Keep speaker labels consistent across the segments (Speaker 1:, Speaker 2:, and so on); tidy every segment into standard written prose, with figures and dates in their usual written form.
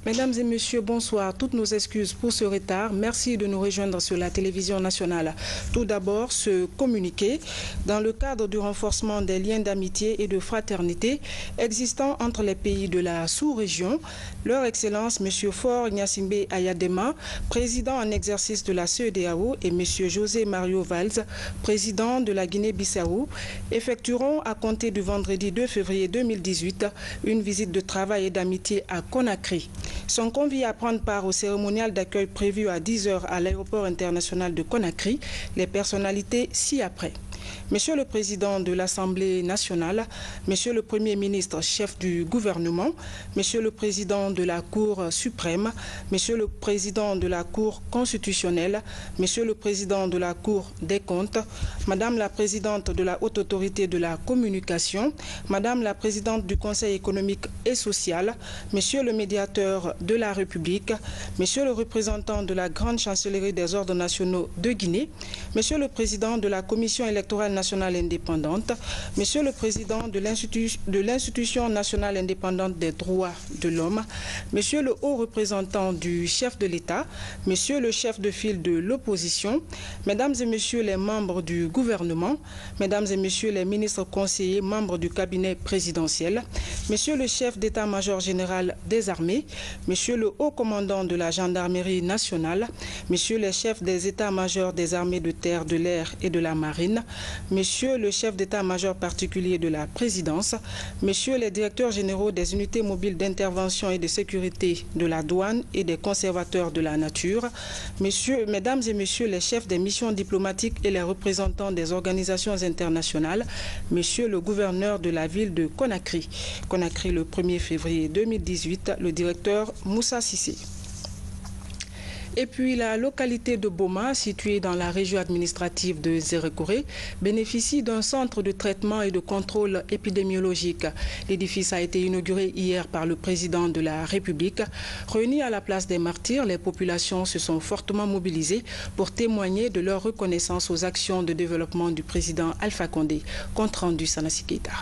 Speaker 1: Mesdames et messieurs, bonsoir. Toutes nos excuses pour ce retard. Merci de nous rejoindre sur la télévision nationale. Tout d'abord, ce communiqué dans le cadre du renforcement des liens d'amitié et de fraternité existants entre les pays de la sous-région. Leur Excellence, M. Faure Gnassingbé Ayadema, président en exercice de la CEDEAO, et M. José Mario Valls, président de la Guinée-Bissau, effectueront à compter du vendredi 2 février 2018 une visite de travail et d'amitié à Conakry. Sont conviés à prendre part au cérémonial d'accueil prévu à 10 h à l'aéroport international de Conakry les personnalités ci-après. Monsieur le Président de l'Assemblée nationale, Monsieur le Premier ministre, chef du gouvernement, Monsieur le Président de la Cour suprême, Monsieur le Président de la Cour constitutionnelle, Monsieur le Président de la Cour des comptes, Madame la Présidente de la Haute Autorité de la Communication, Madame la Présidente du Conseil économique et social, Monsieur le Médiateur de la République, Monsieur le représentant de la Grande Chancellerie des Ordres nationaux de Guinée, Monsieur le Président de la Commission électorale nationale indépendante, Monsieur le Président de l'Institution nationale indépendante des droits de l'homme, Monsieur le haut représentant du chef de l'État, Monsieur le chef de file de l'opposition, Mesdames et Messieurs les membres du gouvernement, Mesdames et Messieurs les ministres conseillers, membres du cabinet présidentiel, Monsieur le chef d'état-major général des armées, Monsieur le haut commandant de la gendarmerie nationale, Messieurs les chefs des états-majors des armées de terre, de l'air et de la marine, Monsieur le chef d'état-major particulier de la présidence, Messieurs les directeurs généraux des unités mobiles d'intervention et de sécurité de la douane et des conservateurs de la nature, Mesdames et Messieurs les chefs des missions diplomatiques et les représentants des organisations internationales, Monsieur le gouverneur de la ville de Conakry. Conakry le 1er février 2018, le directeur Moussa Sissé. Et puis la localité de Boma, située dans la région administrative de Zérékoré, bénéficie d'un centre de traitement et de contrôle épidémiologique. L'édifice a été inauguré hier par le président de la République. Réunis à la place des martyrs, les populations se sont fortement mobilisées pour témoigner de leur reconnaissance aux actions de développement du président Alpha Condé. Compte rendu Sanassi Keita.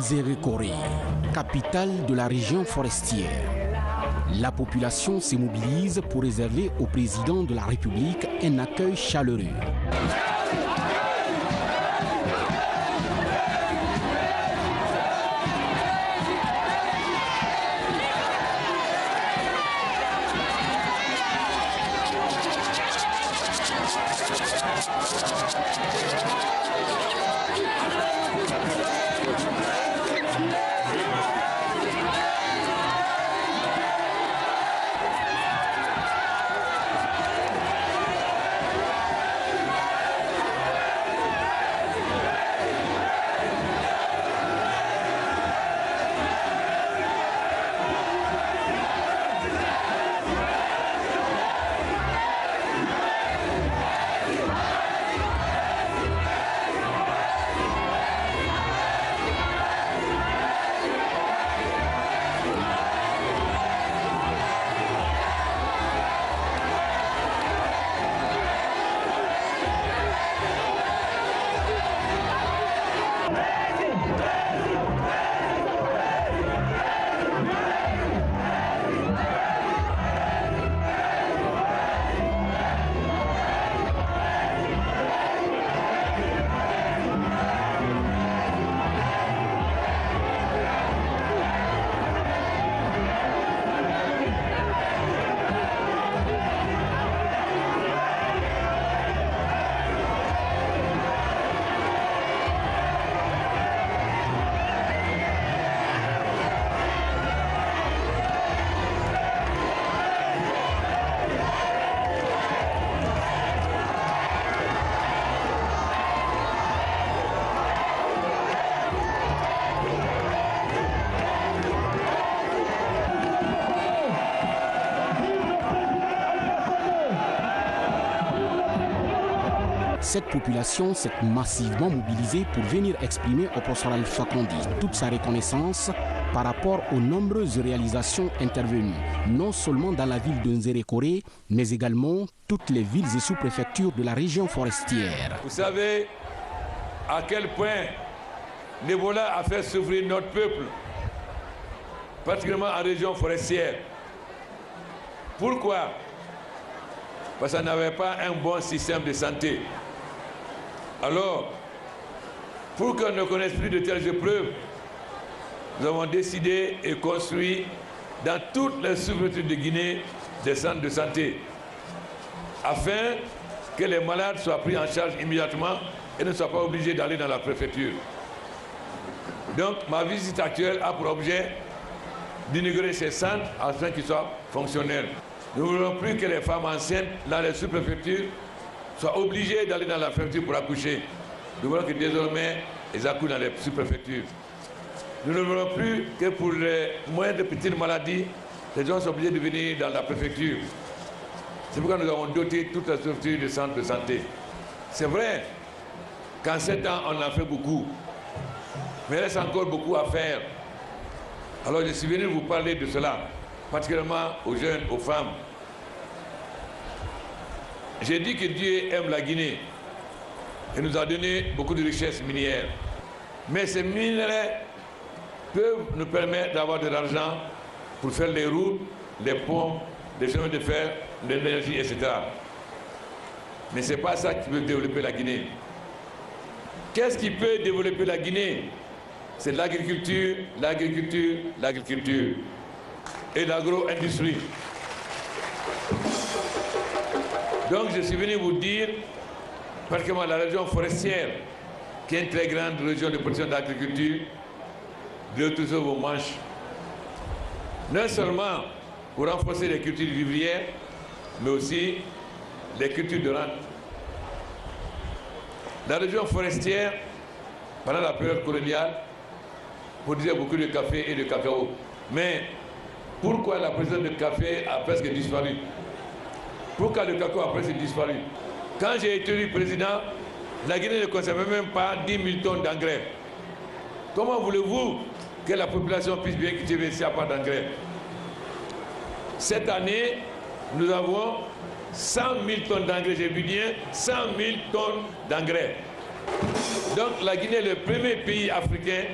Speaker 2: Zérékoré, capitale de la région forestière. La population se mobilise pour réserver au président de la République un accueil chaleureux. Cette population s'est massivement mobilisée pour venir exprimer au professeur Alpha Condé toute sa reconnaissance par rapport aux nombreuses réalisations intervenues, non seulement dans la ville de Nzérékoré, mais également toutes les villes et sous-préfectures de la région forestière.
Speaker 3: Vous savez à quel point l'Ebola a fait souffrir notre peuple, particulièrement en région forestière. Pourquoi? Parce qu'on n'avait pas un bon système de santé. Alors, pour qu'on ne connaisse plus de telles épreuves, nous avons décidé et construit dans toutes les sous-préfectures de Guinée des centres de santé, afin que les malades soient pris en charge immédiatement et ne soient pas obligés d'aller dans la préfecture. Donc, ma visite actuelle a pour objet d'inaugurer ces centres afin qu'ils soient fonctionnels. Nous ne voulons plus que les femmes enceintes dans les sous-préfectures soient obligées d'aller dans la préfecture pour accoucher. Nous voulons que désormais, elles accouchent dans les sous-préfectures. Nous ne voulons plus que pour les moyens de petites maladies, les gens sont obligés de venir dans la préfecture. C'est pourquoi nous avons doté toutes les structures de centres de santé. C'est vrai qu'en 7 ans, on a fait beaucoup. Mais il reste encore beaucoup à faire. Alors je suis venu vous parler de cela, particulièrement aux jeunes, aux femmes. J'ai dit que Dieu aime la Guinée et nous a donné beaucoup de richesses minières. Mais ces minerais peuvent nous permettre d'avoir de l'argent pour faire les routes, les ponts, les chemins de fer, l'énergie, etc. Mais ce n'est pas ça qui peut développer la Guinée. Qu'est-ce qui peut développer la Guinée? C'est l'agriculture, l'agriculture, l'agriculture et l'agro-industrie. Donc je suis venu vous dire, particulièrement la région forestière, qui est une très grande région de production d'agriculture, de retrousser vos manches. Non seulement pour renforcer les cultures vivrières, mais aussi les cultures de rente. La région forestière, pendant la période coloniale, produisait beaucoup de café et de cacao. Mais pourquoi la production de café a presque disparu? Pourquoi le cacao a presque disparu? Quand j'ai été élu président, la Guinée ne conservait même pas 10 000 tonnes d'engrais. Comment voulez-vous que la population puisse bien cultiver s'il n'y a pas d'engrais? Cette année, nous avons 100 000 tonnes d'engrais, j'ai vu bien, 100 000 tonnes d'engrais. Donc la Guinée est le premier pays africain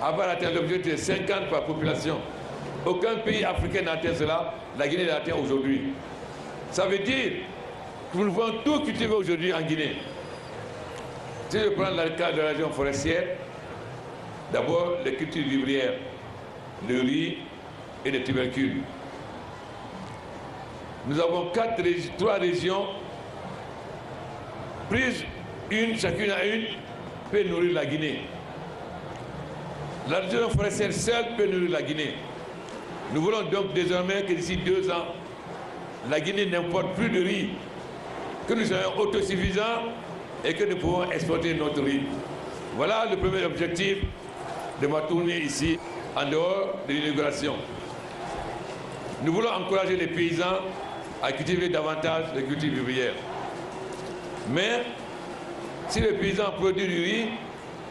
Speaker 3: à avoir atteint l'objectif de 50 par population. Aucun pays africain n'a atteint cela, la Guinée l'a atteint aujourd'hui. Ça veut dire que nous pouvons tout cultiver aujourd'hui en Guinée. Si je prends le cas de la région forestière, d'abord les cultures vivrières, le riz et les tubercules. Nous avons 3 régions prises chacune à une, peut nourrir la Guinée. La région forestière seule peut nourrir la Guinée. Nous voulons donc désormais que d'ici 2 ans, la Guinée n'importe plus de riz, que nous soyons autosuffisants et que nous pouvons exporter notre riz. Voilà le premier objectif de ma tournée ici, en dehors de l'inauguration. Nous voulons encourager les paysans à cultiver davantage les cultures vivrières. Mais si les paysans produisent du riz,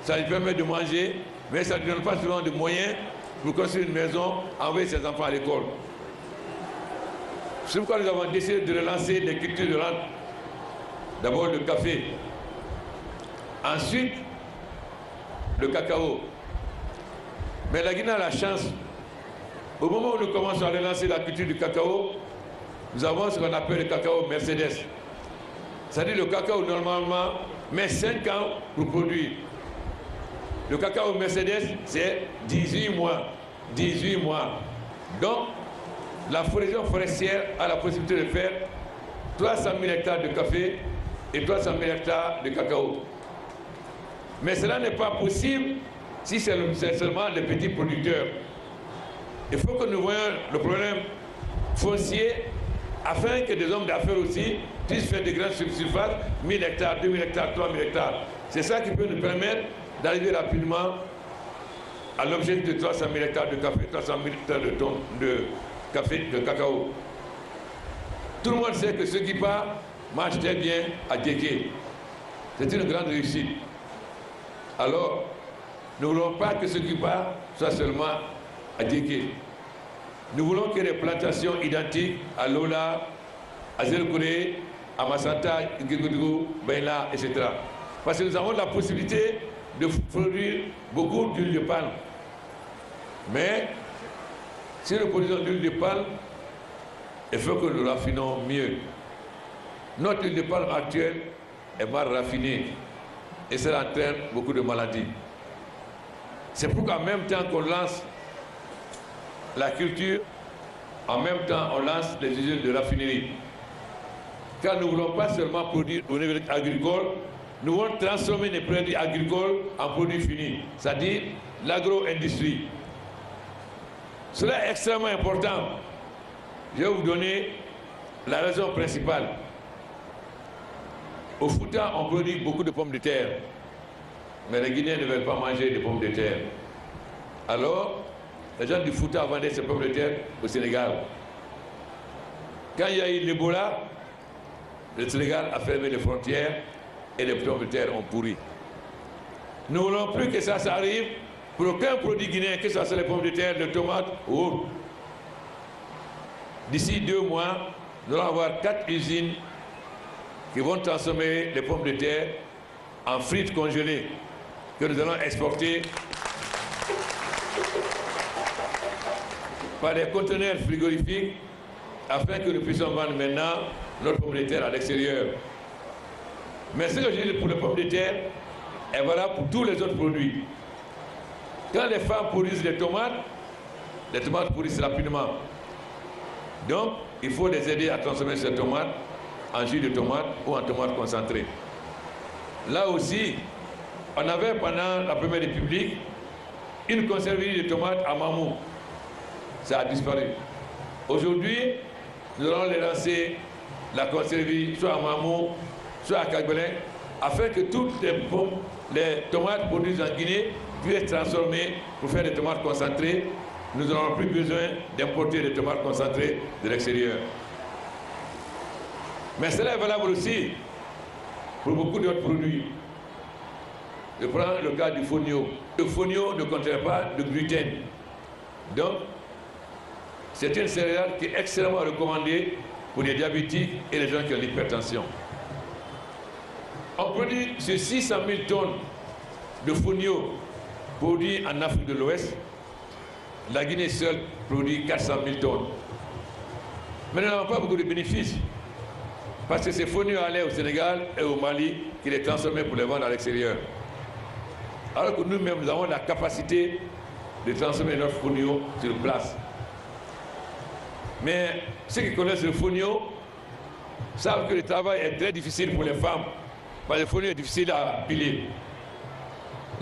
Speaker 3: ça lui permet de manger, mais ça ne donne pas souvent de moyens pour construire une maison, envoyer ses enfants à l'école. C'est pourquoi nous avons décidé de relancer les cultures de rente. D'abord le café, ensuite le cacao. Mais la Guinée a la chance. Au moment où nous commençons à relancer la culture du cacao, nous avons ce qu'on appelle le cacao Mercedes. C'est-à-dire le cacao normalement met 5 ans pour produire. Le cacao Mercedes, c'est 18 mois. 18 mois. Donc, la région forestière a la possibilité de faire 300 000 hectares de café et 300 000 hectares de cacao. Mais cela n'est pas possible si c'est seulement les petits producteurs. Il faut que nous voyions le problème foncier afin que des hommes d'affaires aussi puissent faire des grandes surfaces, 1000 hectares, 2000 hectares, 3000 hectares. C'est ça qui peut nous permettre d'arriver rapidement à l'objectif de 300 000 hectares de café, 300 000 hectares de tonnes de café, de cacao. Tout le monde sait que ceux qui partent marchent très bien à Djeké. C'est une grande réussite. Alors, nous ne voulons pas que ceux qui partent soient seulement à Djeké. Nous voulons qu'il y ait des plantations identiques à Lola, à Zerkouré, à Massanta, Ngégoudou, Baïla, etc. Parce que nous avons la possibilité de produire beaucoup d'huile de palme. Mais si nous produisons de l'huile de palme, il faut que nous raffinons mieux. Notre huile de palme actuelle est mal raffinée et cela entraîne beaucoup de maladies. C'est pourquoi en même temps qu'on lance la culture, en même temps on lance les usines de raffinerie. Car nous ne voulons pas seulement produire au niveau agricole, nous voulons transformer les produits agricoles en produits finis, c'est-à-dire l'agro-industrie. Cela est extrêmement important. Je vais vous donner la raison principale. Au Fouta, on produit beaucoup de pommes de terre, mais les Guinéens ne veulent pas manger de pommes de terre. Alors, les gens du Fouta vendaient ces pommes de terre au Sénégal. Quand il y a eu l'Ebola, le Sénégal a fermé les frontières et les pommes de terre ont pourri. Nous ne voulons plus que ça arrive pour aucun produit guinéen, que ce soit les pommes de terre, les tomates ou autre. D'ici 2 mois, nous allons avoir 4 usines qui vont transformer les pommes de terre en frites congelées que nous allons exporter par des conteneurs frigorifiques afin que nous puissions vendre maintenant notre pomme de terre à l'extérieur. Mais ce que je dis pour les pommes de terre est valable pour tous les autres produits. Quand les femmes produisent les tomates pourrissent rapidement. Donc, il faut les aider à transformer ces tomates en jus de tomate ou en tomate concentrée. Là aussi, on avait pendant la Première République une conserverie de tomates à Mamou. Ça a disparu. Aujourd'hui, nous allons les lancer la conserverie soit à Mamou, soit à Kagbelin, afin que toutes les tomates produites en Guinée puissent être transformées pour faire des tomates concentrées. Nous n'aurons plus besoin d'importer des tomates concentrées de l'extérieur. Mais cela est valable aussi pour beaucoup d'autres produits. Je prends le cas du fonio. Le fonio ne contient pas de gluten. Donc, c'est une céréale qui est extrêmement recommandée pour les diabétiques et les gens qui ont l'hypertension. On produit sur 600 000 tonnes de fonio produits en Afrique de l'Ouest. La Guinée seule produit 400 000 tonnes. Mais nous n'avons pas beaucoup de bénéfices. Parce que ces fonio allaient au Sénégal et au Mali qui les transformaient pour les vendre à l'extérieur. Alors que nous-mêmes, nous avons la capacité de transformer notre fonio sur place. Mais ceux qui connaissent le fonio savent que le travail est très difficile pour les femmes. Parce que le fonio est difficile à piler.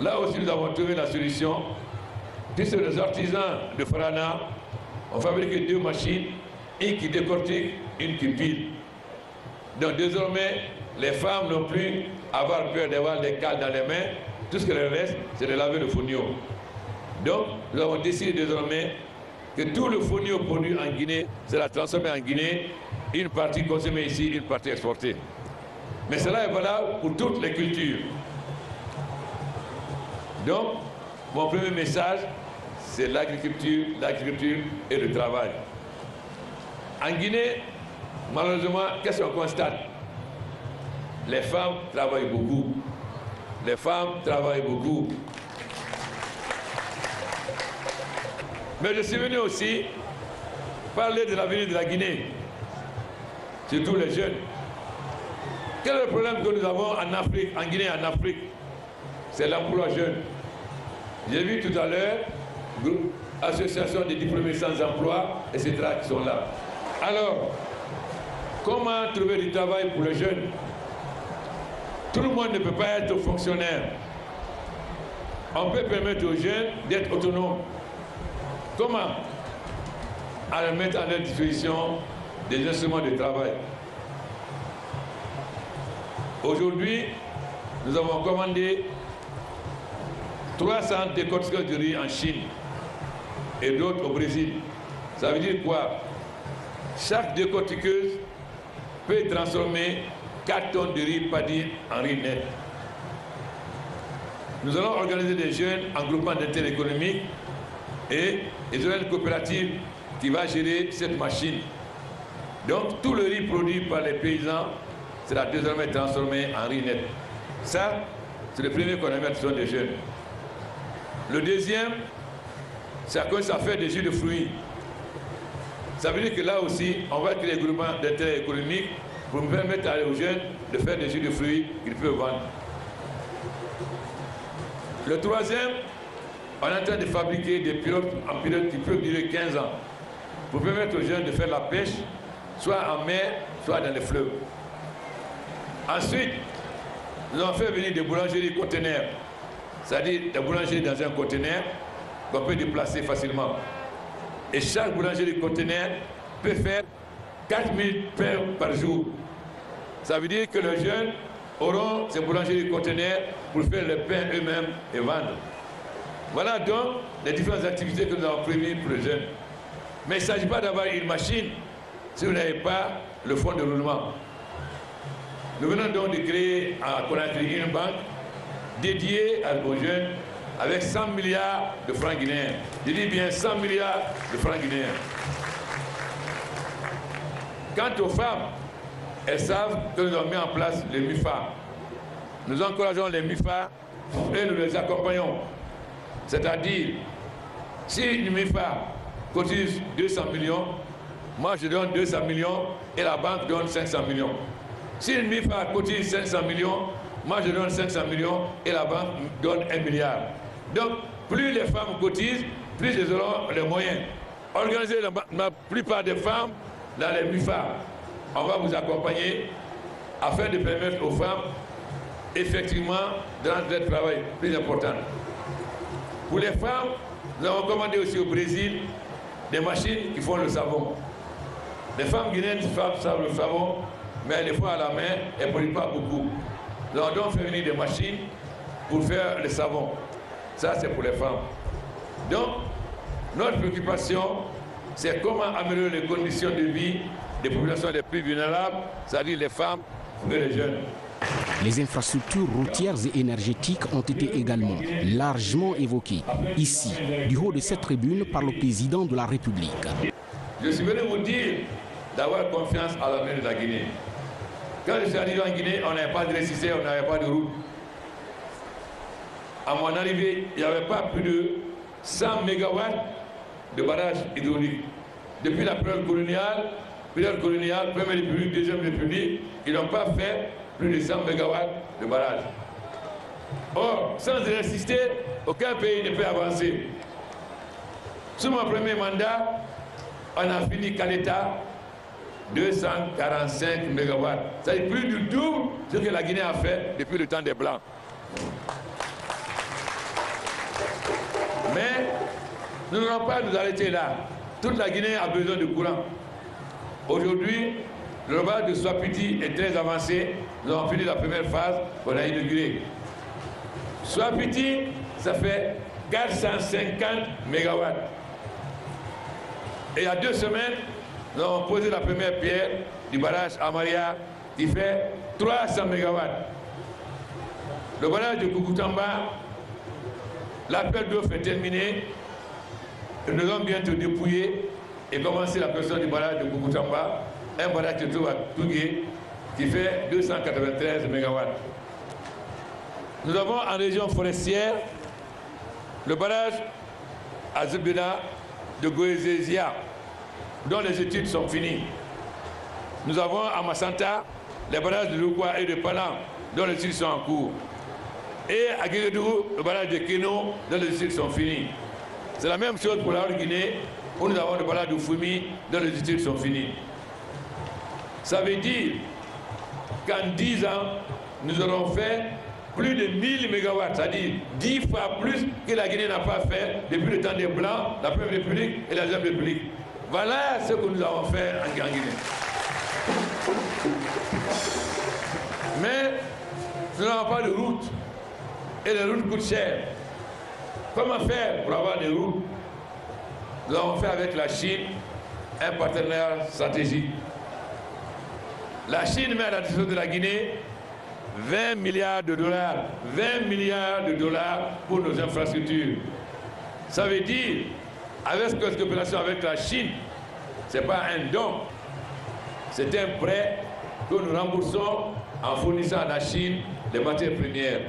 Speaker 3: Là aussi, nous avons trouvé la solution. Puisque les artisans de Farana ont fabriqué 2 machines, une qui décortique, une qui pile. Donc désormais, les femmes n'ont plus à avoir peur d'avoir des cales dans les mains. Tout ce qui leur reste, c'est de laver le fonio. Donc, nous avons décidé désormais que tout le fonio produit en Guinée sera transformé en Guinée, une partie consommée ici, une partie exportée. Mais cela est valable pour toutes les cultures. Donc, mon premier message, c'est l'agriculture et le travail. En Guinée, malheureusement, qu'est-ce qu'on constate? Les femmes travaillent beaucoup. Les femmes travaillent beaucoup. Mais je suis venu aussi parler de l'avenir de la Guinée, surtout les jeunes. Quel est le problème que nous avons en Afrique, en Guinée et en Afrique? C'est l'emploi jeune. J'ai vu tout à l'heure l'association des diplômés sans emploi, etc. qui sont là. Alors, comment trouver du travail pour les jeunes? Tout le monde ne peut pas être fonctionnaire. On peut permettre aux jeunes d'être autonomes. Comment? À leur mettre à leur disposition des instruments de travail. Aujourd'hui, nous avons commandé 300 décortiqueurs de riz en Chine et d'autres au Brésil. Ça veut dire quoi? Chaque décortiqueuse peut transformer 4 tonnes de riz paddy en riz net. Nous allons organiser des jeunes en groupement d'intérêt économique et ils auront une coopérative qui va gérer cette machine. Donc tout le riz produit par les paysans sera désormais transformé en riz net. Ça, C'est le premier qu'on amène, ce sont des jeunes. Le deuxième, c'est à cause ça fait des jus de fruits. Ça veut dire que là aussi, on va créer des groupements d'intérêt économique pour permettre aux jeunes de faire des jus de fruits qu'ils peuvent vendre. Le troisième, on est en train de fabriquer des pilotes en pilote qui peuvent durer 15 ans pour permettre aux jeunes de faire la pêche, soit en mer, soit dans les fleuves. Ensuite, nous avons fait venir des boulangeries conteneurs, c'est-à-dire des boulangeries dans un conteneur qu'on peut déplacer facilement. Et chaque boulangerie conteneur peut faire 4000 pains par jour. Ça veut dire que les jeunes auront ces boulangeries conteneurs pour faire le pain eux-mêmes et vendre. Voilà donc les différentes activités que nous avons prévues pour les jeunes. Mais il ne s'agit pas d'avoir une machine si vous n'avez pas le fonds de roulement. Nous venons donc de créer à Conakry une banque dédiée aux jeunes avec 100 milliards de francs guinéens. Je dis bien 100 milliards de francs guinéens. Quant aux femmes, elles savent que nous avons mis en place les MIFA. Nous encourageons les MIFA et nous les accompagnons. C'est-à-dire, si une MIFA cotise 200 millions, moi je donne 200 millions et la banque donne 500 millions. Si une MIFA cotise 500 millions, moi je donne 500 millions et la banque donne 1 milliard. Donc, plus les femmes cotisent, plus elles auront les moyens. Organisez la plupart des femmes dans les MIFA. On va vous accompagner afin de permettre aux femmes, effectivement, de rentrer le travail plus important. Pour les femmes, nous avons commandé aussi au Brésil des machines qui font le savon. Les femmes guinéennes savent le savon, mais elles le font à la main et ne produisent pas beaucoup. Nous avons donc fait venir des machines pour faire le savon. Ça, c'est pour les femmes. Donc, notre préoccupation, c'est comment améliorer les conditions de vie des populations les plus vulnérables, c'est-à-dire les femmes et les jeunes.
Speaker 2: Les infrastructures routières et énergétiques ont été également largement évoquées, ici, du haut de cette tribune, par le président de la République.
Speaker 3: Je suis venu vous dire d'avoir confiance à l'avenir de la Guinée. Quand je suis arrivé en Guinée, on n'avait pas de récité, on n'avait pas de route. À mon arrivée, il n'y avait pas plus de 100 mégawatts de barrages hydrauliques. Depuis la période coloniale, Première République, Deuxième République, ils n'ont pas fait plus de 100 mégawatts de barrages. Or, sans résister, aucun pays ne peut avancer. Sous mon premier mandat, on a fini qu'à l'État 245 mégawatts. C'est plus du double de ce que la Guinée a fait depuis le temps des Blancs. Mais nous n'allons pas nous arrêter là. Toute la Guinée a besoin de courant. Aujourd'hui, le barrage de Swapiti est très avancé. Nous avons fini la première phase qu'on a inaugurée. Swapiti, ça fait 450 mégawatts. Et il y a 2 semaines, nous avons posé la première pierre du barrage Amaria qui fait 300 mégawatts. Le barrage de Koukountamba, l'appel d'offres est terminé. Nous allons bientôt dépouiller et commencer la construction du barrage de Koukountamba, un barrage qui se trouve à Tougué qui fait 293 mégawatts. Nous avons en région forestière le barrage à Zubeda de Goézézia, dont les études sont finies. Nous avons à Massanta les barrages de Lukwa et de Palan, dont les études sont en cours. Et à Guérédou, le barrage de Keno, dont les études sont finies. C'est la même chose pour la Haute-Guinée, où nous avons le barrage de Fumi, dont les études sont finies. Ça veut dire qu'en 10 ans, nous aurons fait plus de 1000 mégawatts, c'est-à-dire 10 fois plus que la Guinée n'a pas fait depuis le temps des Blancs, la Première République et la Deuxième République. Voilà ce que nous avons fait en Guinée. Mais nous n'avons pas de route. Et les routes coûtent cher. Comment faire pour avoir des routes? Nous avons fait avec la Chine un partenariat stratégique. La Chine met à la disposition de la Guinée 20 milliards de dollars. 20 milliards de dollars pour nos infrastructures. Ça veut dire, avec cette coopération avec la Chine, ce n'est pas un don. C'est un prêt que nous remboursons en fournissant à la Chine les matières premières.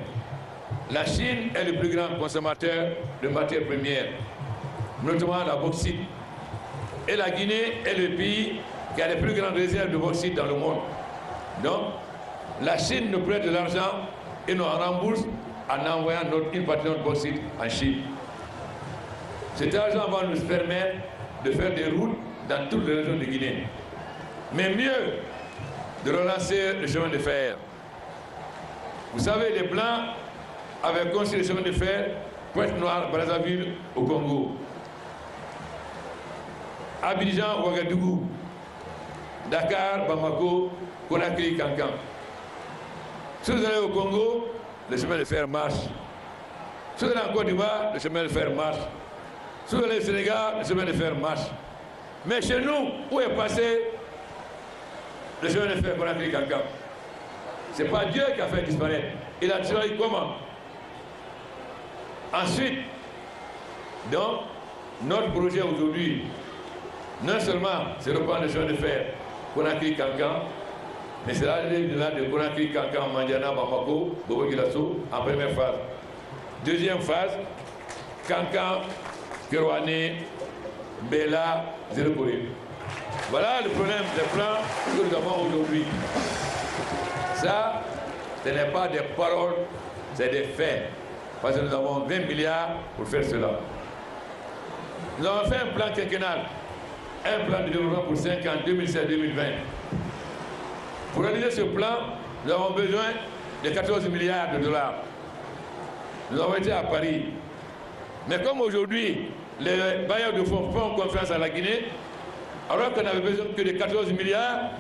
Speaker 3: La Chine est le plus grand consommateur de matières premières, notamment la bauxite. Et la Guinée est le pays qui a les plus grandes réserves de bauxite dans le monde. Donc, la Chine nous prête de l'argent et nous en rembourse en envoyant une partie de notre bauxite en Chine. Cet argent va nous permettre de faire des routes dans toutes les régions de Guinée. Mais mieux, de relancer le chemin de fer. Vous savez, les Blancs avaient construit le chemin de fer Pointe-Noire, Brazzaville au Congo. Abidjan, Ouagadougou. Dakar, Bamako, Conakry, Kankan. Si vous allez au Congo, le chemin de fer marche. Si vous allez en Côte d'Ivoire, le chemin de fer marche. Si vous allez au Sénégal, le chemin de fer marche. Mais chez nous, où est passé le chemin de fer Conakry, Kankan? Ce n'est pas Dieu qui a fait disparaître. Il a disparu comment? Ensuite, donc, notre projet aujourd'hui, non seulement c'est le plan de chemin de fer Conakry, Kankan, mais c'est l'aller de Conakry, Kankan, Mandiana, Bamako, Bobo Guirassou en première phase. Deuxième phase, Kankan, Kerouané, Bela, Zérokoré. Voilà le problème des plans que nous avons aujourd'hui. Ça, ce n'est pas des paroles, c'est des faits. Parce que nous avons 20 milliards pour faire cela. Nous avons fait un plan quinquennal, un plan de développement pour 5 ans, 2016-2020. Pour réaliser ce plan, nous avons besoin de 14 milliards de dollars. Nous avons été à Paris. Mais comme aujourd'hui, les bailleurs de fonds font confiance à la Guinée, alors qu'on n'avait besoin que de 14 milliards,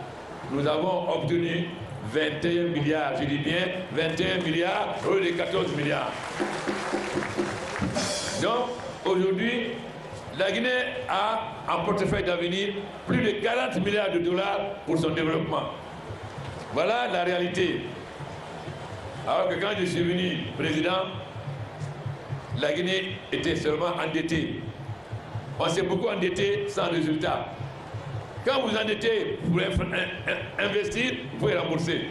Speaker 3: nous avons obtenu 21 milliards, je dis bien 21 milliards au lieu de 14 milliards. Donc, aujourd'hui, la Guinée a en portefeuille d'avenir plus de 40 milliards de dollars pour son développement. Voilà la réalité. Alors que quand je suis venu président, la Guinée était seulement endettée. On s'est beaucoup endetté sans résultat. Quand vous endettez, vous pouvez investir, vous pouvez rembourser.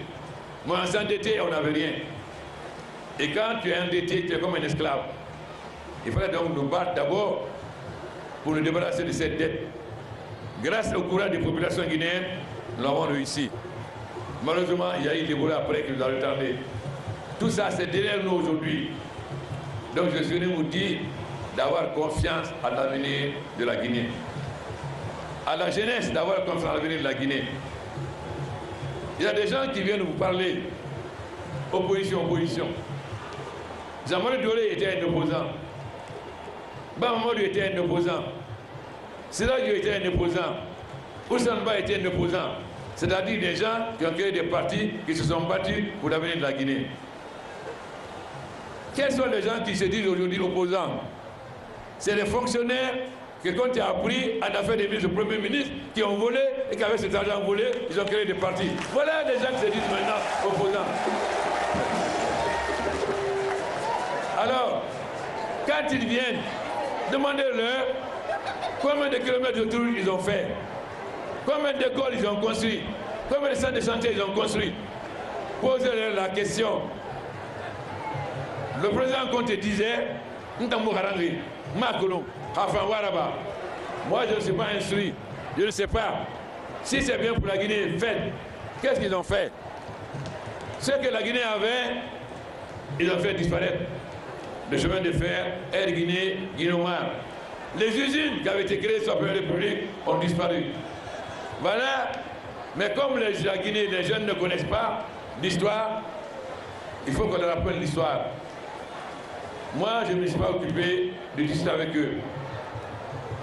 Speaker 3: Moi, on s'endettait, on n'avait rien. Et quand tu es endetté, tu es comme un esclave. Il fallait donc nous battre d'abord pour nous débarrasser de cette dette. Grâce au courage des populations guinéennes, nous l'avons réussi. Malheureusement, il y a eu des volets après qui nous ont retardé. Tout ça, c'est derrière nous aujourd'hui. Donc je suis venu vous dire d'avoir confiance à l'avenir de la Guinée. À la jeunesse d'avoir confiance à l'avenir de la Guinée. Il y a des gens qui viennent vous parler. Opposition, opposition. Jean-Marie Doré était un opposant. Bamamadou était un opposant. Siradio était un opposant. Oussanba était un opposant. C'est-à-dire des gens qui ont créé des partis qui se sont battus pour l'avenir de la Guinée. Quels sont les gens qui se disent aujourd'hui opposants? C'est les fonctionnaires que quand tu as appris en affaires des ministres, Premier ministre, qui ont volé et qu'avec cet argent volé, ils ont créé des partis. Voilà les gens qui se disent maintenant opposants. Alors, quand ils viennent, demandez-leur combien de kilomètres de route ils ont fait, combien d'écoles ils ont construit, combien de centres de santé ils ont construit. Posez-leur la question. Le président Conte disait, moi je ne suis pas instruit, je ne sais pas. Si c'est bien pour la Guinée, faites. Qu'est-ce qu'ils ont fait? Ce que la Guinée avait, ils ont fait disparaître. Le chemin de fer, Air Guinée, Guinée-Noire. Les usines qui avaient été créées sur la Première République ont disparu. Voilà. Mais comme la Guinée, les jeunes ne connaissent pas l'histoire, il faut qu'on leur apprenne l'histoire. Moi, je ne me suis pas occupé de discuter avec eux.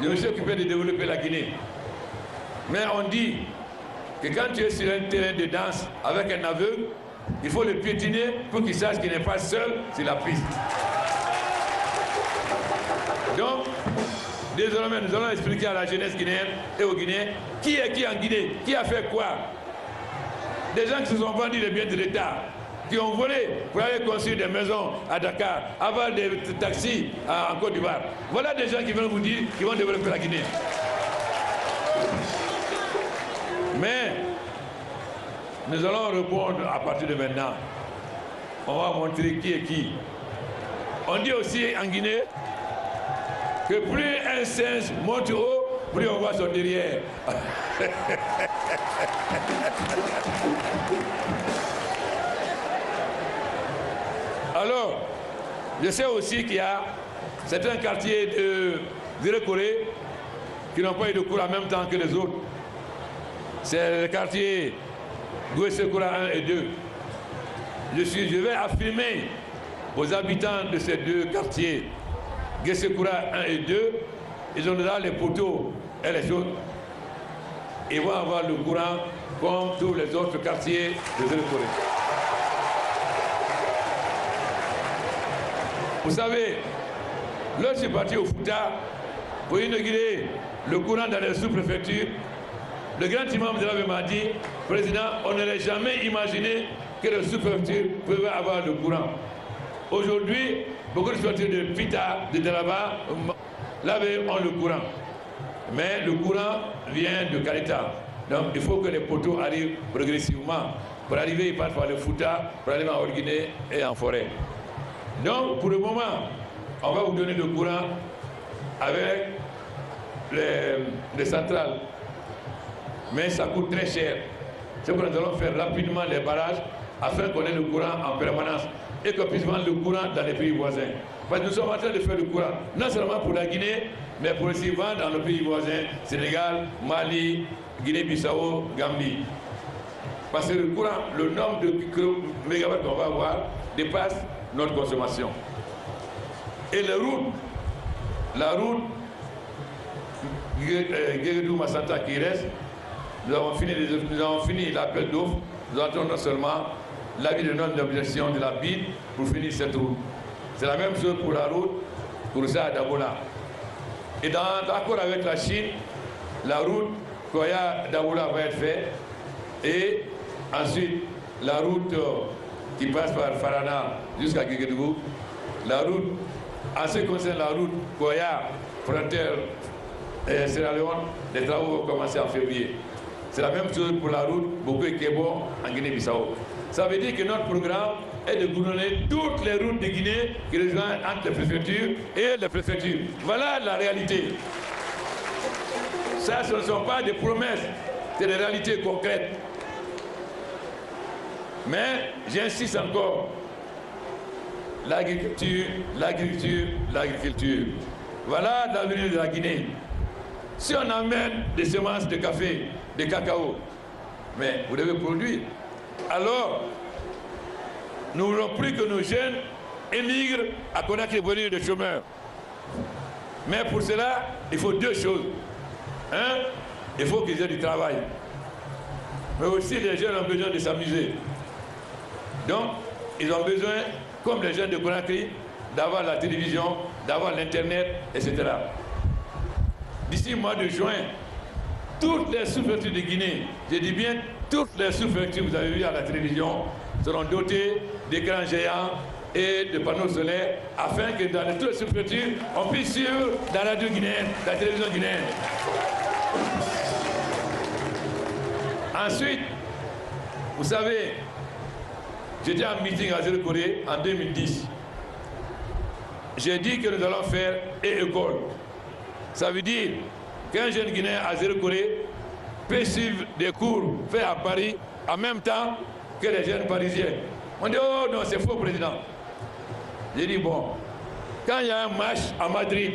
Speaker 3: Je me suis occupé de développer la Guinée. Mais on dit que quand tu es sur un terrain de danse avec un aveugle, il faut le piétiner pour qu'il sache qu'il n'est pas seul sur la piste. Donc, désormais, nous allons expliquer à la jeunesse guinéenne et aux Guinéens qui est qui en Guinée, qui a fait quoi. Des gens qui se sont vendus les biens de l'État, qui ont volé pour aller construire des maisons à Dakar, avoir des taxis en Côte d'Ivoire. Voilà des gens qui viennent vous dire qu'ils vont développer la Guinée. Mais nous allons répondre à partir de maintenant. On va montrer qui est qui. On dit aussi en Guinée que plus un singe monte haut, plus on voit son derrière. Alors, je sais aussi qu'il y a certains quartiers de Zéro-Corée qui n'ont pas eu de cours en même temps que les autres. C'est le quartier Goué-Sekura 1 et 2. Je vais affirmer aux habitants de ces deux quartiers, Goué-Sekura 1 et 2, ils ont déjà les poteaux et les choses. Ils vont avoir le courant comme tous les autres quartiers de Zéro-Corée. Vous savez, lorsque je suis parti au Fouta pour inaugurer le courant dans les sous-préfectures, le grand imam de la m'a dit, Président, on n'aurait jamais imaginé que les sous-préfectures pouvaient avoir le courant. Aujourd'hui, beaucoup de sous-préfectures de Pita, de Dalaba, là ont le courant. Mais le courant vient de Kalita. Donc il faut que les poteaux arrivent progressivement. Pour arriver, ils passent par le Fouta, pour aller en Guinée et en forêt. Donc pour le moment, on va vous donner le courant avec les centrales. Mais ça coûte très cher. C'est pourquoi nous allons faire rapidement les barrages afin qu'on ait le courant en permanence et qu'on puisse vendre le courant dans les pays voisins. Parce que nous sommes en train de faire le courant, non seulement pour la Guinée, mais pour aussi vendre dans nos pays voisins, Sénégal, Mali, Guinée-Bissau, Gambie. Parce que le courant, le nombre de mégawatts qu'on va avoir dépasse notre consommation. Et la route Guéguédou-Massanta qui reste, nous avons fini l'appel d'offres, nous attendons non seulement l'avis de notre obligation de la BID pour finir cette route. C'est la même chose pour la route Kouroussa-Dabola. Et dans l'accord avec la Chine, la route Koya-Dabola va être faite. Et ensuite, la route qui passe par Farana jusqu'à Guéguédougou, la route, en ce qui concerne la route Koya, frontière Sierra Leone, les travaux vont commencer en février. C'est la même chose pour la route Boko-Kebo en Guinée-Bissau. Ça veut dire que notre programme est de gouverneur toutes les routes de Guinée qui rejoignent entre les préfectures et les préfectures. Voilà la réalité. Ça, ce ne sont pas des promesses, c'est des réalités concrètes. Mais j'insiste encore, l'agriculture, l'agriculture, l'agriculture. Voilà l'avenir de la Guinée. Si on amène des semences de café, de cacao, mais vous devez produire. Alors, nous ne voulons plus que nos jeunes émigrent à connaître les venir de chômeurs. Mais pour cela, il faut deux choses. Un, il faut qu'ils aient du travail. Mais aussi, les jeunes ont besoin de s'amuser. Donc, ils ont besoin, comme les jeunes de Conakry, d'avoir la télévision, d'avoir l'Internet, etc. D'ici le mois de juin, toutes les sous-préfectures de Guinée, je dis bien toutes les sous-préfectures que vous avez vues à la télévision, seront dotées d'écrans géants et de panneaux solaires afin que dans toutes les sous-préfectures, on puisse suivre la radio guinéenne, la télévision guinéenne. Ensuite, vous savez, j'étais en meeting à Zéro-Corée en 2010. J'ai dit que nous allons faire école. Ça veut dire qu'un jeune Guinéen à Zéro-Corée peut suivre des cours faits à Paris en même temps que les jeunes Parisiens. On dit, oh non, c'est faux, président. J'ai dit, bon, quand il y a un match à Madrid,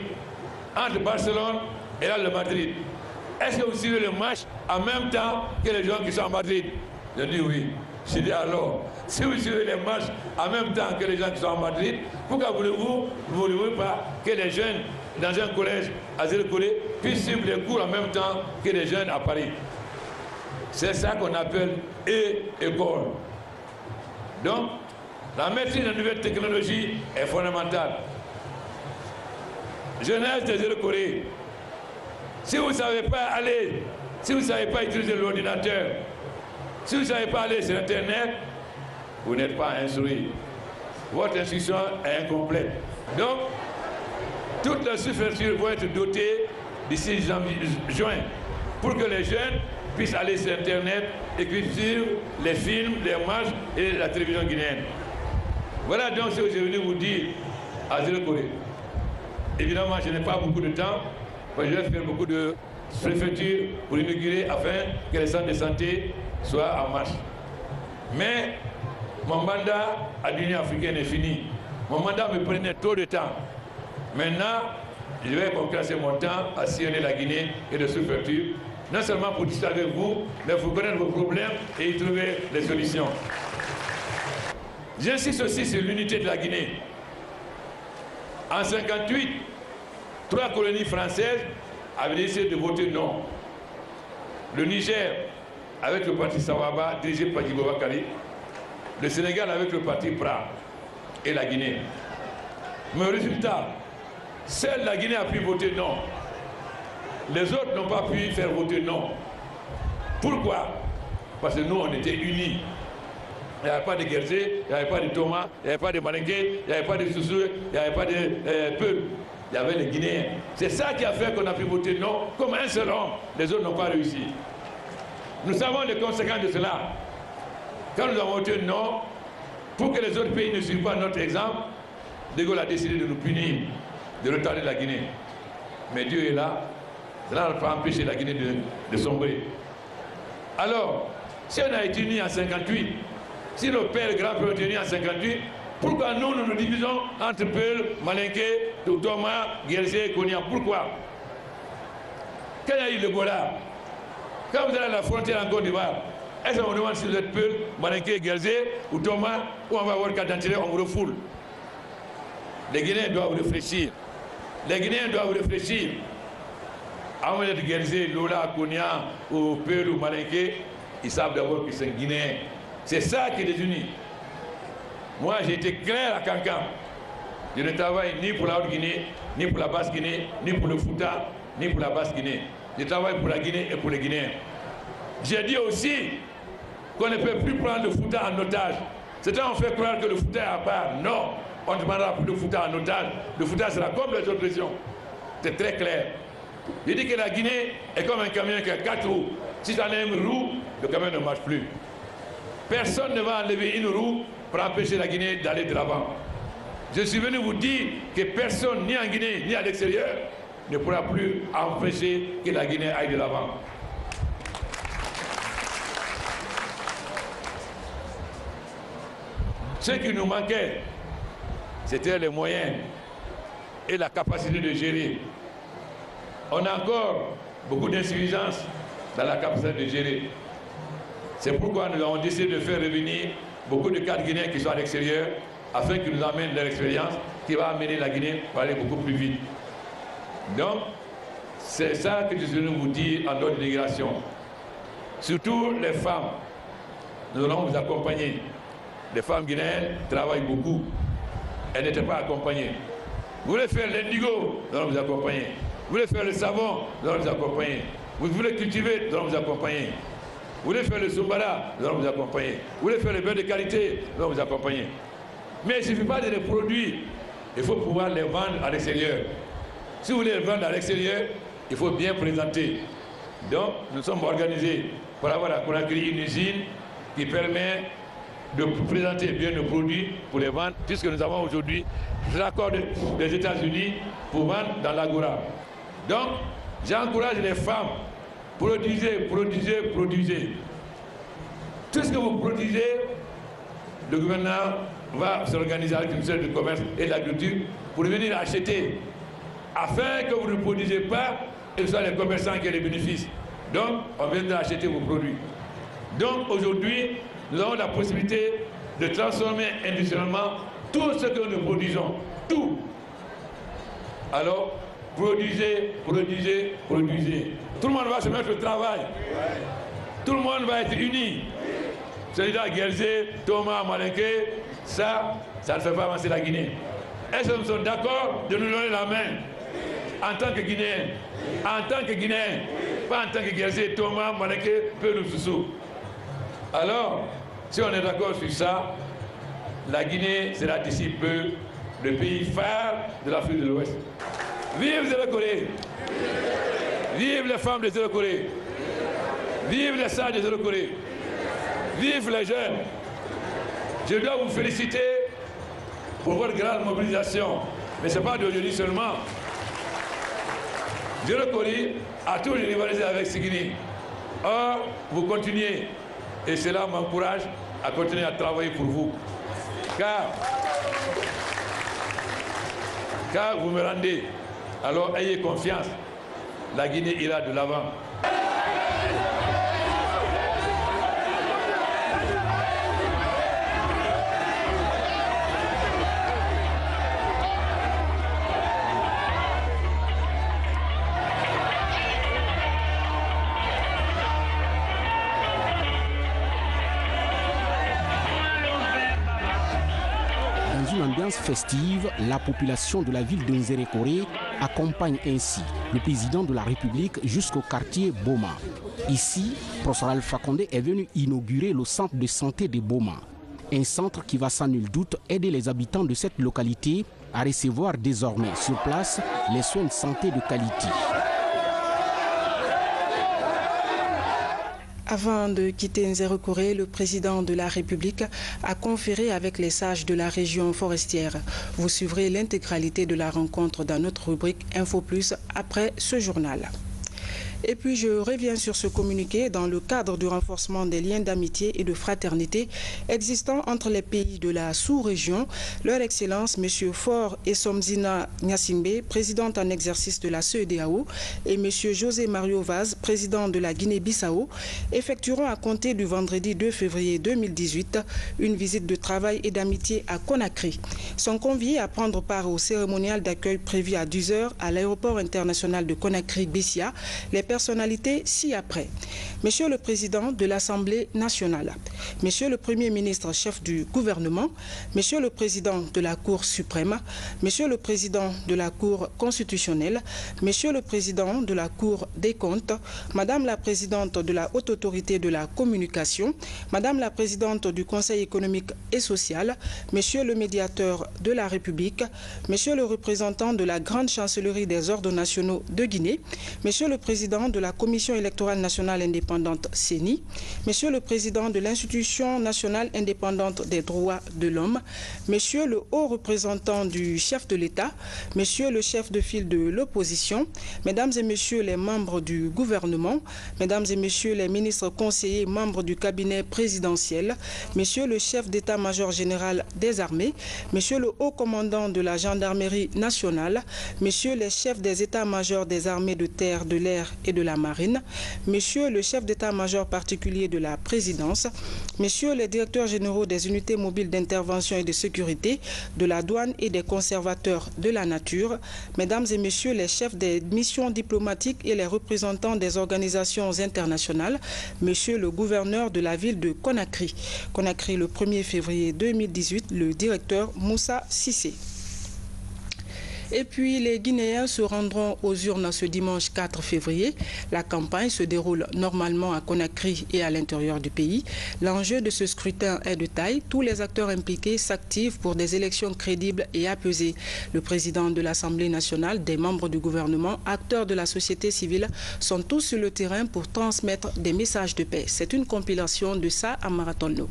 Speaker 3: entre Barcelone et là, le Madrid, est-ce que vous suivez le match en même temps que les gens qui sont à Madrid? J'ai dit oui. J'ai dit alors, si vous suivez les matchs en même temps que les gens qui sont à Madrid, pourquoi voulez-vous pas que les jeunes dans un collège à Zéro-Corée puissent suivre les cours en même temps que les jeunes à Paris? C'est ça qu'on appelle école. Donc, la maîtrise de la nouvelle technologie est fondamentale. Jeunesse de Zéro-Corée, si vous ne savez pas aller, si vous ne savez pas utiliser l'ordinateur, si vous ne savez pas aller sur Internet, vous n'êtes pas instruit. Votre instruction est incomplète. Donc, toutes les sous-préfectures vont être dotées d'ici juin pour que les jeunes puissent aller sur Internet et puissent suivre les films, les matchs et la télévision guinéenne. Voilà donc ce que j'ai venu vous dire à Zéro-Corée. Évidemment, je n'ai pas beaucoup de temps, mais je vais faire beaucoup de préfectures pour inaugurer afin que les centres de santé soient en marche. Mais mon mandat à l'Union africaine est fini. Mon mandat me prenait trop de temps. Maintenant, je vais consacrer mon temps à sillonner la Guinée et les sous-préfectures, non seulement pour discuter avec vous, mais pour connaître vos problèmes et y trouver des solutions. J'insiste aussi sur l'unité de la Guinée. En 1958, 3 colonies françaises avaient décidé de voter non. Le Niger avec le parti Sawaba, dirigé par Djibo Bakary, le Sénégal avec le parti PRA et la Guinée. Mais au résultat, seule la Guinée a pu voter non. Les autres n'ont pas pu faire voter non. Pourquoi? Parce que nous, on était unis. Il n'y avait pas de Guerzé, il n'y avait pas de Thomas, il n'y avait pas de Malingué, il n'y avait pas de Soussou, il n'y avait pas de Peul. Il y avait les Guinéens. C'est ça qui a fait qu'on a pu voter non, comme un seul homme. Les autres n'ont pas réussi. Nous savons les conséquences de cela. Quand nous avons voté non, pour que les autres pays ne suivent pas notre exemple, De Gaulle a décidé de nous punir, de retarder la Guinée. Mais Dieu est là. Cela n'a pas empêché la Guinée de sombrer. Alors, si on a été unis en 1958, si nos pères et grands-pères ont été unis en 1958, pourquoi nous nous divisons entre Peul, Malinké, Thomas, Guerzé, Konya? Pourquoi? Quand il y a eu le Gola, quand vous allez à la frontière en Côte d'Ivoire, est-ce qu'on vous demande si vous êtes Peul, Malinké, Guerzé ou Thomas, ou on va avoir carte d'identité, on vous refoule? Les Guinéens doivent réfléchir. Les Guinéens doivent réfléchir. Avant d'être Guerzé, Lola, Konya, ou Peul ou Malinké, ils savent d'abord qu'ils sont Guinéens. C'est ça qui les unit. Moi, j'ai été clair à Cancan. Je ne travaille ni pour la Haute-Guinée, ni pour la Basse-Guinée, ni pour le Fouta, ni pour la Basse-Guinée. Je travaille pour la Guinée et pour les Guinéens. J'ai dit aussi qu'on ne peut plus prendre le Fouta en otage. Certains ont fait croire que le Fouta est à part. Non, on ne demandera plus le Fouta en otage. Le Fouta sera comme les autres régions. C'est très clair. Je dis que la Guinée est comme un camion qui a 4 roues. Si ça a une roue, le camion ne marche plus. Personne ne va enlever une roue pour empêcher la Guinée d'aller de l'avant. Je suis venu vous dire que personne, ni en Guinée, ni à l'extérieur, ne pourra plus empêcher que la Guinée aille de l'avant. Ce qui nous manquait, c'était les moyens et la capacité de gérer. On a encore beaucoup d'insuffisance dans la capacité de gérer. C'est pourquoi nous avons décidé de faire revenir beaucoup de cadres guinéens qui sont à l'extérieur afin qu'ils nous amènent leur expérience qui va amener la Guinée à aller beaucoup plus vite. Donc, c'est ça que je suis venu vous dire en dehors de l'immigration. Surtout les femmes, nous allons vous accompagner. Les femmes guinéennes travaillent beaucoup. Elles n'étaient pas accompagnées. Vous voulez faire l'indigo, nous allons vous accompagner. Vous voulez faire le savon, nous allons vous accompagner. Vous voulez cultiver, nous allons vous accompagner. Vous voulez faire le sombara, nous allons vous accompagner. Vous voulez faire le beurre de qualité, nous allons vous accompagner. Mais il ne suffit pas de les produire, il faut pouvoir les vendre à l'extérieur. Si vous voulez les vendre à l'extérieur, il faut bien présenter. Donc, nous sommes organisés pour avoir à Conakry une usine qui permet de présenter bien nos produits pour les vendre, puisque nous avons aujourd'hui l'accord des États-Unis pour vendre dans l'Agora. Donc, j'encourage les femmes, produisez, produisez, produisez. Tout ce que vous produisez, le gouvernement va s'organiser avec le ministère du Commerce et de l'Agriculture pour venir acheter, afin que vous ne produisez pas et que ce soit les commerçants qui aient les bénéfices. Donc, on viendra acheter vos produits. Donc, aujourd'hui, nous avons la possibilité de transformer industriellement tout ce que nous produisons. Tout. Alors, produisez, produisez, produisez. Tout le monde va se mettre au travail. Tout le monde va être uni. Celui-là, Guerzé, Thomas, Malinké, ça ne fait pas avancer la Guinée. Est-ce que nous sommes d'accord de nous donner la main en tant que Guinéens? En tant que Guinéens, pas en tant que Guerzé, Thomas, Malinké, Peul ou Soussou. Alors, si on est d'accord sur ça, la Guinée sera d'ici peu le pays phare de l'Afrique de l'Ouest. Vive Zéro-Corée! Vive les femmes de Zéro-Corée! Vive les sages de Zéro-Corée! Vive les jeunes! Je dois vous féliciter pour votre grande mobilisation. Mais ce n'est pas d'aujourd'hui seulement. Je reconnais à tous les rivalisés avec Sigini. Or, vous continuez. Et cela m'encourage à continuer à travailler pour vous. Car vous me rendez, alors ayez confiance. La Guinée ira de l'avant.
Speaker 2: Festive, la population de la ville de Nzerekore accompagne ainsi le président de la République jusqu'au quartier Boma. Ici, professeur Alpha Condé est venu inaugurer le centre de santé de Boma. Un centre qui va sans nul doute aider les habitants de cette localité à recevoir désormais sur place les soins de santé de qualité.
Speaker 1: Avant de quitter Nzerekore, le président de la République a conféré avec les sages de la région forestière. Vous suivrez l'intégralité de la rencontre dans notre rubrique Info Plus après ce journal. Et puis je reviens sur ce communiqué dans le cadre du renforcement des liens d'amitié et de fraternité existants entre les pays de la sous-région. Leur Excellence, M. Faure Essomzina Nyasingbe, président en exercice de la CEDEAO, et M. José Mario Vaz, président de la Guinée-Bissau, effectueront à compter du vendredi 2 février 2018 une visite de travail et d'amitié à Conakry. Sont conviés à prendre part au cérémonial d'accueil prévu à 10 h à l'aéroport international de Conakry-Bissia les personnalités ci-après. Monsieur le Président de l'Assemblée nationale, Monsieur le Premier ministre chef du gouvernement, Monsieur le Président de la Cour suprême, Monsieur le Président de la Cour constitutionnelle, Monsieur le Président de la Cour des comptes, Madame la Présidente de la Haute Autorité de la Communication, Madame la Présidente du Conseil économique et social, Monsieur le Médiateur de la République, Monsieur le représentant de la Grande Chancellerie des Ordres nationaux de Guinée, Monsieur le Président de la Commission électorale nationale indépendante CENI, Monsieur le Président de l'Institution nationale indépendante des droits de l'homme, Monsieur le haut représentant du chef de l'État, Monsieur le chef de file de l'opposition, Mesdames et Messieurs les membres du gouvernement, Mesdames et Messieurs les ministres conseillers membres du cabinet présidentiel, Monsieur le chef d'état-major général des armées, Monsieur le haut commandant de la gendarmerie nationale, Messieurs les chefs des états-majors des armées de terre, de l'air et de la marine, Monsieur le chef d'état-major particulier de la présidence, Messieurs les directeurs généraux des unités mobiles d'intervention et de sécurité, de la douane et des conservateurs de la nature, Mesdames et Messieurs les chefs des missions diplomatiques et les représentants des organisations internationales, Monsieur le gouverneur de la ville de Conakry. Conakry le 1er février 2018, le directeur Moussa Sissé. Et puis les Guinéens se rendront aux urnes ce dimanche 4 février. La campagne se déroule normalement à Conakry et à l'intérieur du pays. L'enjeu de ce scrutin est de taille. Tous les acteurs impliqués s'activent pour des élections crédibles et apaisées. Le président de l'Assemblée nationale, des membres du gouvernement, acteurs de la société civile sont tous sur le terrain pour transmettre des messages de paix. C'est une compilation de ça à Marathon.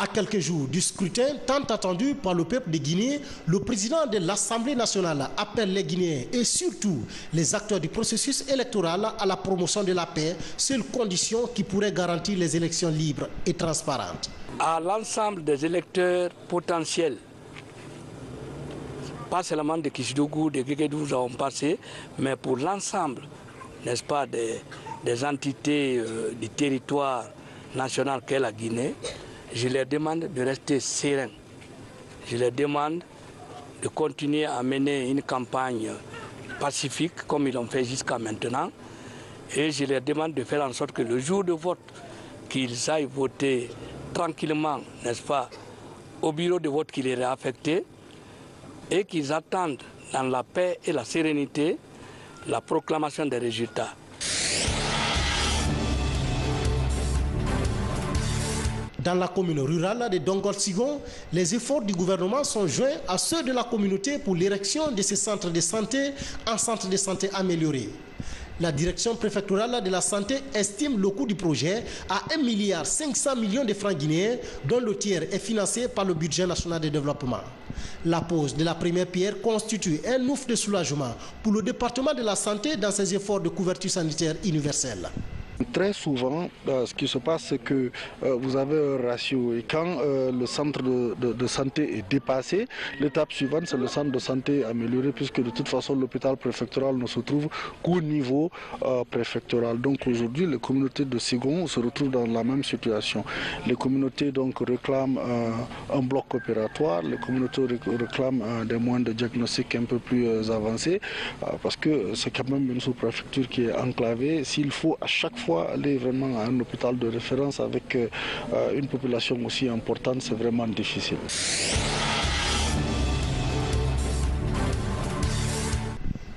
Speaker 4: À quelques jours du scrutin tant attendu par le peuple de Guinée, le président de l'Assemblée nationale appelle les Guinéens et surtout les acteurs du processus électoral à la promotion de la paix, seule condition qui pourrait garantir les élections libres et transparentes.
Speaker 5: À l'ensemble des électeurs potentiels, pas seulement de Kishidougou, de Guéguédou, nous avons passé, mais pour l'ensemble, n'est-ce pas, des entités du territoire national qu'est la Guinée, je leur demande de rester sereins. Je leur demande de continuer à mener une campagne pacifique comme ils l'ont fait jusqu'à maintenant. Et je leur demande de faire en sorte que le jour de vote, qu'ils aillent voter tranquillement, n'est-ce pas, au bureau de vote qui les est affecté et qu'ils attendent dans la paix et la sérénité la proclamation des résultats.
Speaker 4: Dans la commune rurale de Dongol-Sigon, les efforts du gouvernement sont joints à ceux de la communauté pour l'érection de ces centres de santé en centres de santé améliorés. La direction préfectorale de la santé estime le coût du projet à 1,5 milliard de francs guinéens, dont le tiers est financé par le budget national de développement. La pose de la première pierre constitue un ouf de soulagement pour le département de la santé dans ses efforts de couverture sanitaire universelle.
Speaker 6: Très souvent, ce qui se passe, c'est que vous avez un ratio et quand le centre de santé est dépassé, l'étape suivante, c'est le centre de santé amélioré puisque de toute façon, l'hôpital préfectoral ne se trouve qu'au niveau préfectoral. Donc aujourd'hui, les communautés de Ségon se retrouvent dans la même situation. Les communautés donc réclament un bloc opératoire, les communautés réclament des moyens de diagnostic un peu plus avancés parce que c'est quand même une sous-préfecture qui est enclavée. S'il faut à chaque fois aller vraiment à un hôpital de référence avec une population aussi importante, c'est vraiment difficile.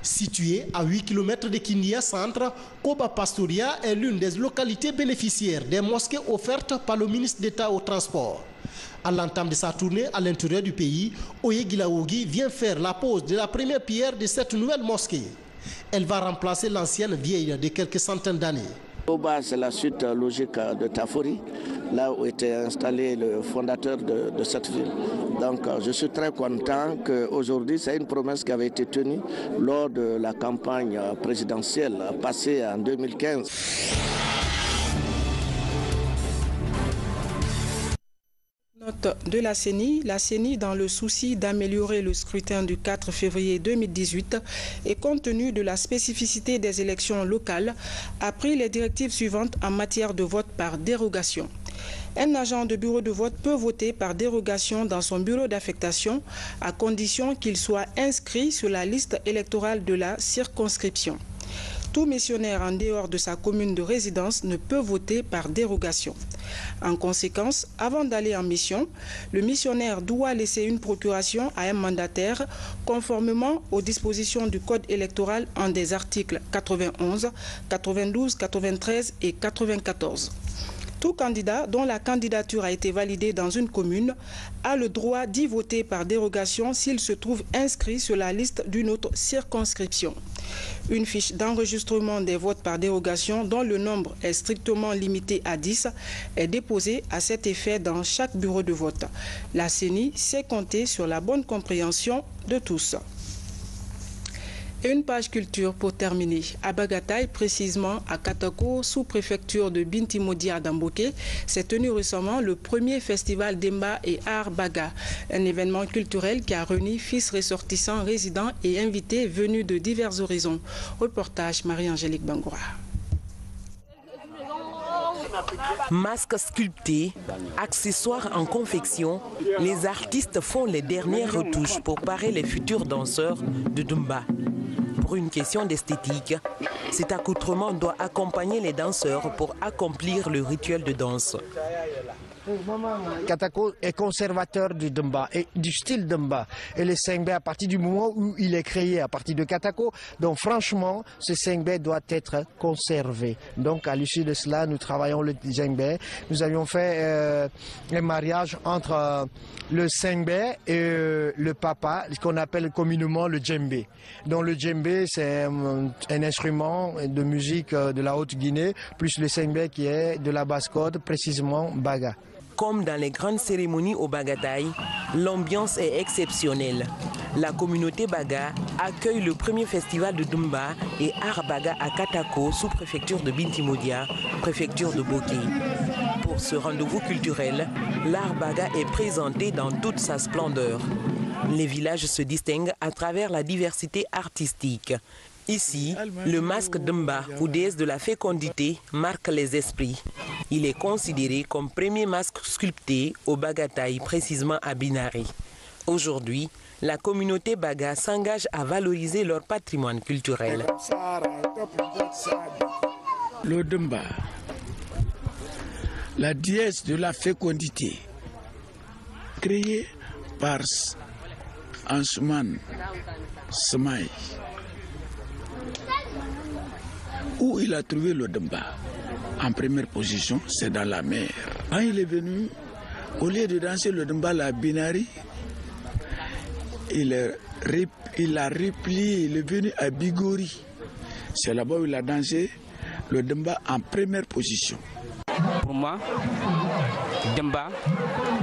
Speaker 4: Située à 8 km de Kindia Centre, Koba Pastoria est l'une des localités bénéficiaires des mosquées offertes par le ministre d'État au transport. À l'entame de sa tournée à l'intérieur du pays, Oye Gilaogi vient faire la pose de la première pierre de cette nouvelle mosquée. Elle va remplacer l'ancienne vieille de quelques centaines d'années.
Speaker 7: Koba, c'est la suite logique de Tafori, là où était installé le fondateur de cette ville. Donc je suis très content qu'aujourd'hui, c'est une promesse qui avait été tenue lors de la campagne présidentielle passée en 2015.
Speaker 1: Note de la CENI, dans le souci d'améliorer le scrutin du 4 février 2018 et compte tenu de la spécificité des élections locales, a pris les directives suivantes en matière de vote par dérogation. Un agent de bureau de vote peut voter par dérogation dans son bureau d'affectation à condition qu'il soit inscrit sur la liste électorale de la circonscription. Tout missionnaire en dehors de sa commune de résidence ne peut voter par dérogation. En conséquence, avant d'aller en mission, le missionnaire doit laisser une procuration à un mandataire conformément aux dispositions du Code électoral en des articles 91, 92, 93 et 94. Tout candidat dont la candidature a été validée dans une commune a le droit d'y voter par dérogation s'il se trouve inscrit sur la liste d'une autre circonscription. Une fiche d'enregistrement des votes par dérogation dont le nombre est strictement limité à 10 est déposée à cet effet dans chaque bureau de vote. La CENI sait compter sur la bonne compréhension de tous. Et une page culture pour terminer. À Bagataï, précisément à Katako, sous-préfecture de Binti Modia d'Amboké, s'est tenu récemment le premier festival d'Emba et Art Baga, un événement culturel qui a réuni fils ressortissants, résidents et invités venus de divers horizons. Reportage Marie-Angélique Bangoura.
Speaker 8: Masques sculptés, accessoires en confection, les artistes font les dernières retouches pour parer les futurs danseurs de Dumba. Pour une question d'esthétique, cet accoutrement doit accompagner les danseurs pour accomplir le rituel de danse.
Speaker 9: Katako est conservateur du Dumba et du style Dumba. Et le Sengbe, à partir du moment où il est créé à partir de Katako, donc franchement, ce Sengbe doit être conservé. Donc à l'issue de cela, nous travaillons le Sengbe. Nous avions fait un mariage entre le Sengbe et le papa, ce qu'on appelle communément le djembé. Donc le djembé, c'est un instrument de musique de la Haute-Guinée, plus le Sengbe qui est de la basse-côte, précisément Baga.
Speaker 8: Comme dans les grandes cérémonies au Bagataï, l'ambiance est exceptionnelle. La communauté Baga accueille le premier festival de Dumba et Art Baga à Katako, sous-préfecture de Binti Modia, préfecture de Boké. Pour ce rendez-vous culturel, l'Art Baga est présenté dans toute sa splendeur. Les villages se distinguent à travers la diversité artistique. Ici, le masque Dumba, ou déesse de la fécondité, marque les esprits. Il est considéré comme premier masque sculpté au Bagataï, précisément à Binari. Aujourd'hui, la communauté Baga s'engage à valoriser leur patrimoine culturel.
Speaker 10: Le Dumba, la déesse de la fécondité, créée par Ansuman Semaï. Où il a trouvé le Dumba? En première position, c'est dans la mer. Quand il est venu, au lieu de danser le Dumba à Binari, il a replié, il est venu à Bigori. C'est là-bas où il a dansé le Demba en première position.
Speaker 11: Pour moi, Demba,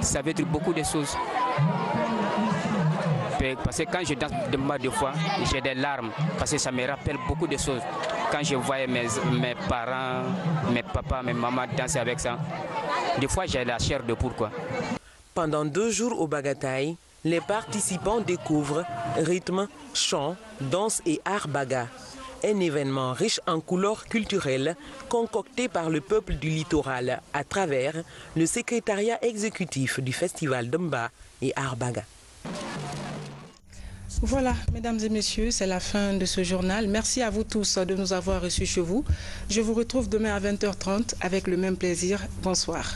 Speaker 11: ça veut dire beaucoup de choses. Parce que quand je danse Demba des fois, j'ai des larmes, parce que ça me rappelle beaucoup de choses. Quand je voyais mes parents, mes papas, mes mamans danser avec ça, des fois j'ai la chair de poule, quoi.
Speaker 8: Pendant 2 jours au Bagataï, les participants découvrent rythme, chant, danse et art baga. Un événement riche en couleurs culturelles concocté par le peuple du littoral à travers le secrétariat exécutif du festival Demba et art baga.
Speaker 1: Voilà, mesdames et messieurs, c'est la fin de ce journal. Merci à vous tous de nous avoir reçus chez vous. Je vous retrouve demain à 20h30 avec le même plaisir. Bonsoir.